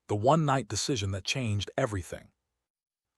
the one-night decision that changed everything.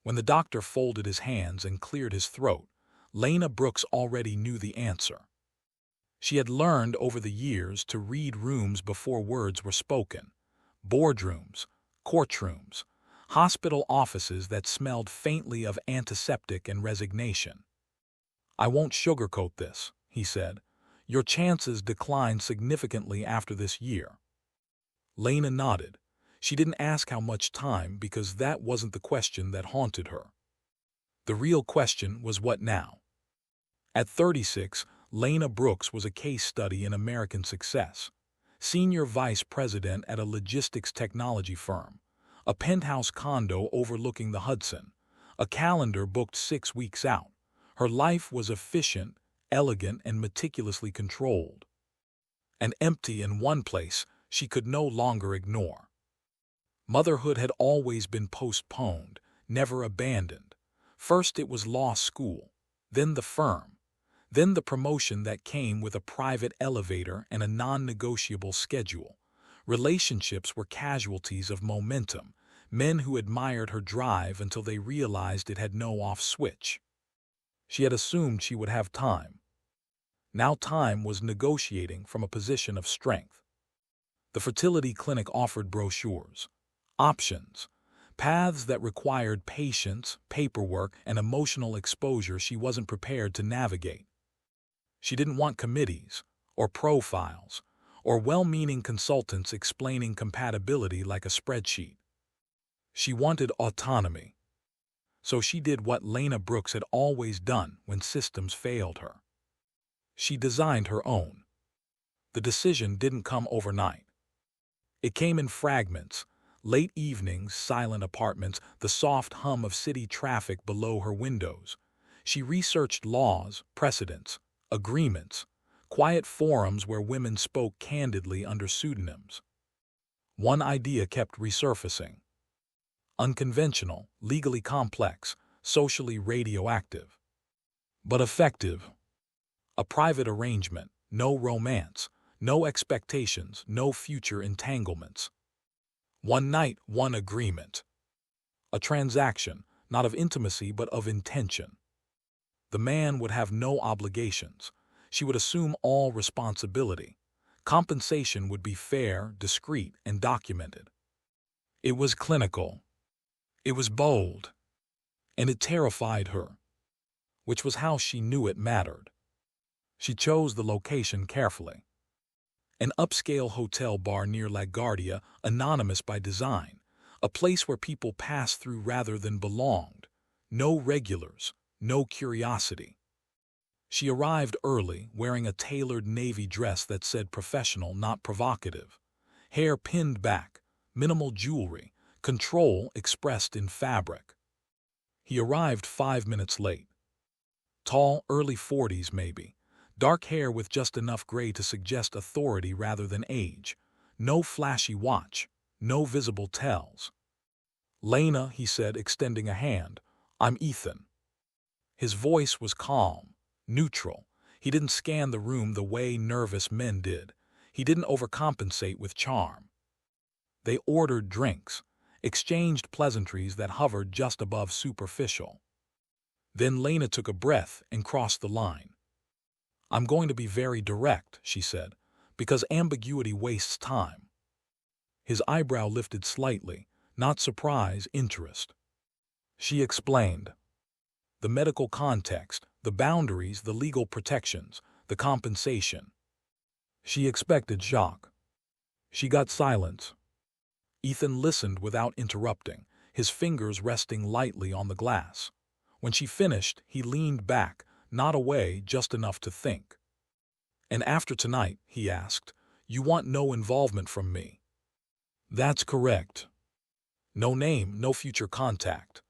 When the doctor folded his hands and cleared his throat, Lena Brooks already knew the answer. She had learned over the years to read rooms before words were spoken. Boardrooms, courtrooms, hospital offices that smelled faintly of antiseptic and resignation. "I won't sugarcoat this," he said. "Your chances decline significantly after this year." Lena nodded. She didn't ask how much time because that wasn't the question that haunted her. The real question was what now? At 36, Lena Brooks was a case study in American success. Senior vice president at a logistics technology firm, a penthouse condo overlooking the Hudson, a calendar booked 6 weeks out. Her life was efficient, elegant, and meticulously controlled. And empty in one place she could no longer ignore. Motherhood had always been postponed, never abandoned. First it was law school, then the firm, then the promotion that came with a private elevator and a non-negotiable schedule. Relationships were casualties of momentum, men who admired her drive until they realized it had no off switch. She had assumed she would have time. Now time was negotiating from a position of strength. The fertility clinic offered brochures, options, paths that required patience, paperwork, and emotional exposure she wasn't prepared to navigate. She didn't want committees, or profiles, or well-meaning consultants explaining compatibility like a spreadsheet. She wanted autonomy. So she did what Lena Brooks had always done when systems failed her. She designed her own. The decision didn't come overnight. It came in fragments. Late evenings, silent apartments, the soft hum of city traffic below her windows. She researched laws, precedents, agreements, quiet forums where women spoke candidly under pseudonyms. One idea kept resurfacing. Unconventional, legally complex, socially radioactive. But effective. A private arrangement, no romance, no expectations, no future entanglements. One night, one agreement. A transaction, not of intimacy but of intention. The man would have no obligations. She would assume all responsibility. Compensation would be fair, discreet, and documented. It was clinical. It was bold. And it terrified her, which was how she knew it mattered. She chose the location carefully. An upscale hotel bar near LaGuardia, anonymous by design, a place where people passed through rather than belonged. No regulars, no curiosity. She arrived early, wearing a tailored navy dress that said professional, not provocative. Hair pinned back, minimal jewelry, control expressed in fabric. He arrived 5 minutes late. Tall, early 40s maybe. Dark hair with just enough gray to suggest authority rather than age. No flashy watch, no visible tells. "Lena," he said, extending a hand. "I'm Ethan." His voice was calm, neutral. He didn't scan the room the way nervous men did. He didn't overcompensate with charm. They ordered drinks, exchanged pleasantries that hovered just above superficial. Then Lena took a breath and crossed the line. "I'm going to be very direct," she said, "because ambiguity wastes time." His eyebrow lifted slightly, not surprise, interest. She explained. The medical context, the boundaries, the legal protections, the compensation. She expected shock. She got silence. Ethan listened without interrupting, his fingers resting lightly on the glass. When she finished, he leaned back, not away, just enough to think. "And after tonight," he asked, "you want no involvement from me?" "That's correct." "No name, no future contact?"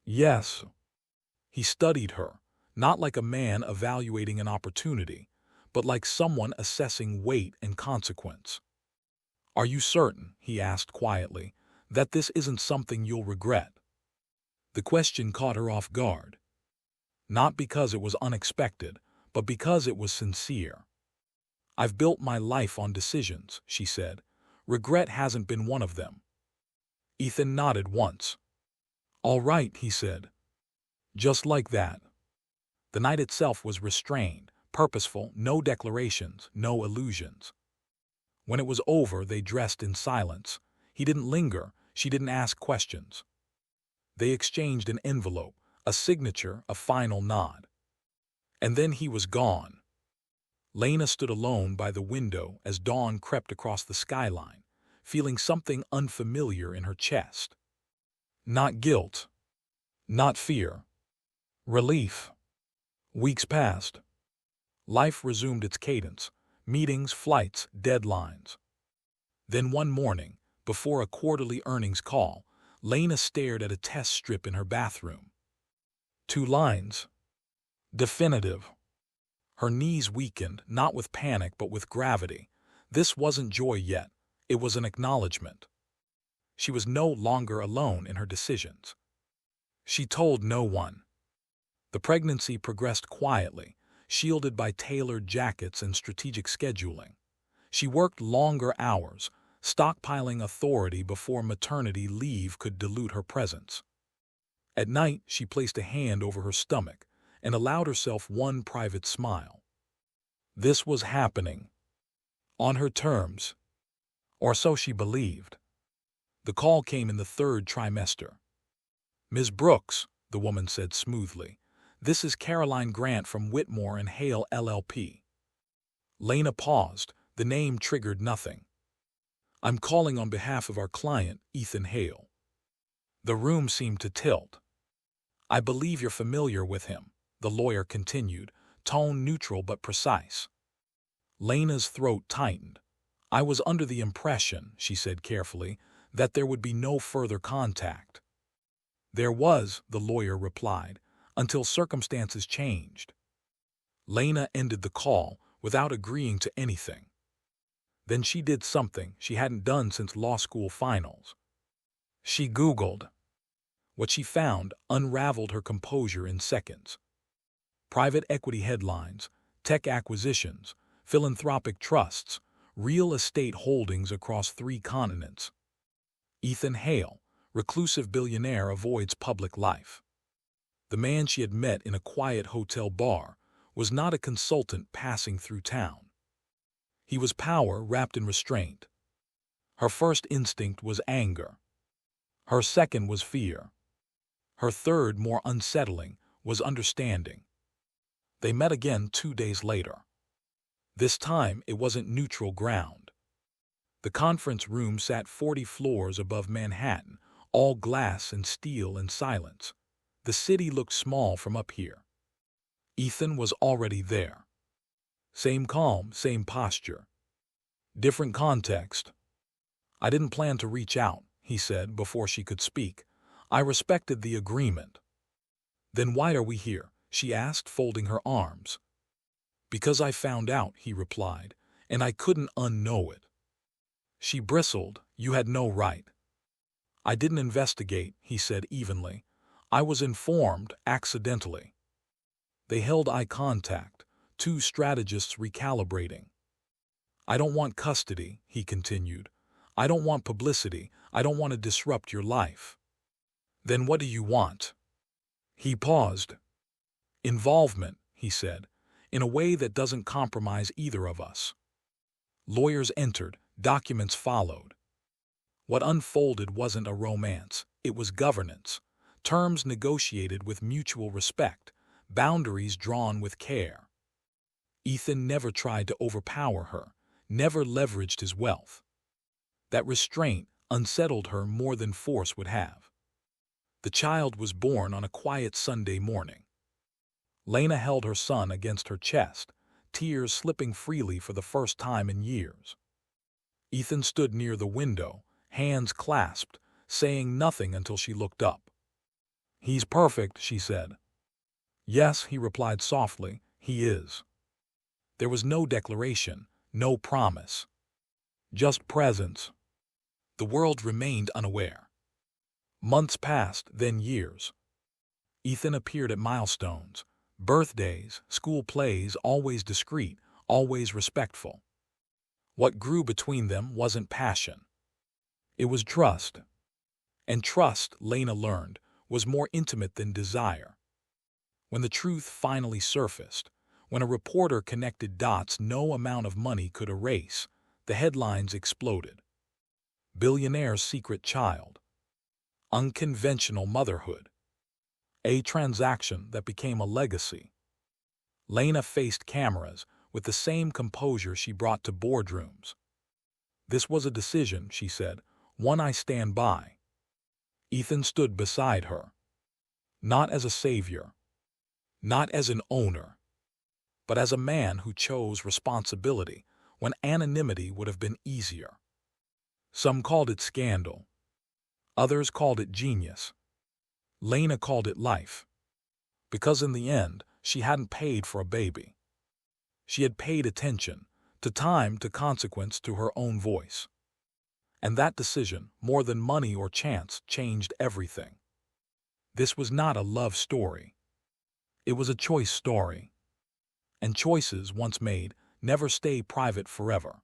"Yes." He studied her, not like a man evaluating an opportunity, but like someone assessing weight and consequence. "Are you certain," he asked quietly, "that this isn't something you'll regret?" The question caught her off guard. Not because it was unexpected, but because it was sincere. "I've built my life on decisions," she said. "Regret hasn't been one of them." Ethan nodded once. "All right," he said. Just like that. The night itself was restrained, purposeful, no declarations, no illusions. When it was over, they dressed in silence. He didn't linger, she didn't ask questions. They exchanged an envelope, a signature, a final nod. And then he was gone. Lena stood alone by the window as dawn crept across the skyline, feeling something unfamiliar in her chest. Not guilt. Not fear. Relief. Weeks passed. Life resumed its cadence, meetings, flights, deadlines. Then one morning, before a quarterly earnings call, Lena stared at a test strip in her bathroom. 2 lines. Definitive. Her knees weakened, not with panic but with gravity. This wasn't joy yet, it was an acknowledgement. She was no longer alone in her decisions. She told no one. The pregnancy progressed quietly, shielded by tailored jackets and strategic scheduling. She worked longer hours, stockpiling authority before maternity leave could dilute her presence. At night, she placed a hand over her stomach and allowed herself one private smile. This was happening. On her terms. Or so she believed. The call came in the 3rd trimester. "Ms. Brooks," the woman said smoothly, "this is Caroline Grant from Whitmore and Hale LLP. Lena paused. The name triggered nothing. "I'm calling on behalf of our client, Ethan Hale." The room seemed to tilt. "I believe you're familiar with him," the lawyer continued, tone neutral but precise. Lena's throat tightened. "I was under the impression," she said carefully, "that there would be no further contact." "There was," the lawyer replied, "until circumstances changed." Lena ended the call without agreeing to anything. Then she did something she hadn't done since law school finals. She Googled. What she found unraveled her composure in seconds. Private equity headlines, tech acquisitions, philanthropic trusts, real estate holdings across 3 continents. Ethan Hale, reclusive billionaire, avoids public life. The man she had met in a quiet hotel bar was not a consultant passing through town. He was power wrapped in restraint. Her first instinct was anger. Her second was fear. Her third, more unsettling, was understanding. They met again 2 days later. This time it wasn't neutral ground. The conference room sat 40 floors above Manhattan, all glass and steel and silence. The city looked small from up here. Ethan was already there. Same calm, same posture. Different context. "I didn't plan to reach out," he said before she could speak. "I respected the agreement." "Then why are we here?" she asked, folding her arms. "Because I found out," he replied, "and I couldn't unknow it." She bristled. "You had no right." "I didn't investigate," he said evenly. "I was informed accidentally." They held eye contact, 2 strategists recalibrating. "I don't want custody," he continued. "I don't want publicity. I don't want to disrupt your life." "Then what do you want?" He paused. "Involvement," he said, "in a way that doesn't compromise either of us." Lawyers entered, documents followed. What unfolded wasn't a romance, it was governance. Terms negotiated with mutual respect, boundaries drawn with care. Ethan never tried to overpower her, never leveraged his wealth. That restraint unsettled her more than force would have. The child was born on a quiet Sunday morning. Lena held her son against her chest, tears slipping freely for the first time in years. Ethan stood near the window, hands clasped, saying nothing until she looked up. "He's perfect," she said. "Yes," he replied softly, "he is." There was no declaration, no promise. Just presence. The world remained unaware. Months passed, then years. Ethan appeared at milestones, birthdays, school plays, always discreet, always respectful. What grew between them wasn't passion. It was trust. And trust, Lena learned, was more intimate than desire. When the truth finally surfaced, when a reporter connected dots no amount of money could erase, the headlines exploded. Billionaire's secret child. Unconventional motherhood. A transaction that became a legacy. Lena faced cameras with the same composure she brought to boardrooms. "This was a decision," she said, "one I stand by." Ethan stood beside her. Not as a savior, not as an owner, but as a man who chose responsibility when anonymity would have been easier. Some called it scandal. Others called it genius. Lena called it life. Because in the end, she hadn't paid for a baby. She had paid attention, to time, to consequence, to her own voice. And that decision, more than money or chance, changed everything. This was not a love story. It was a choice story. And choices, once made, never stay private forever.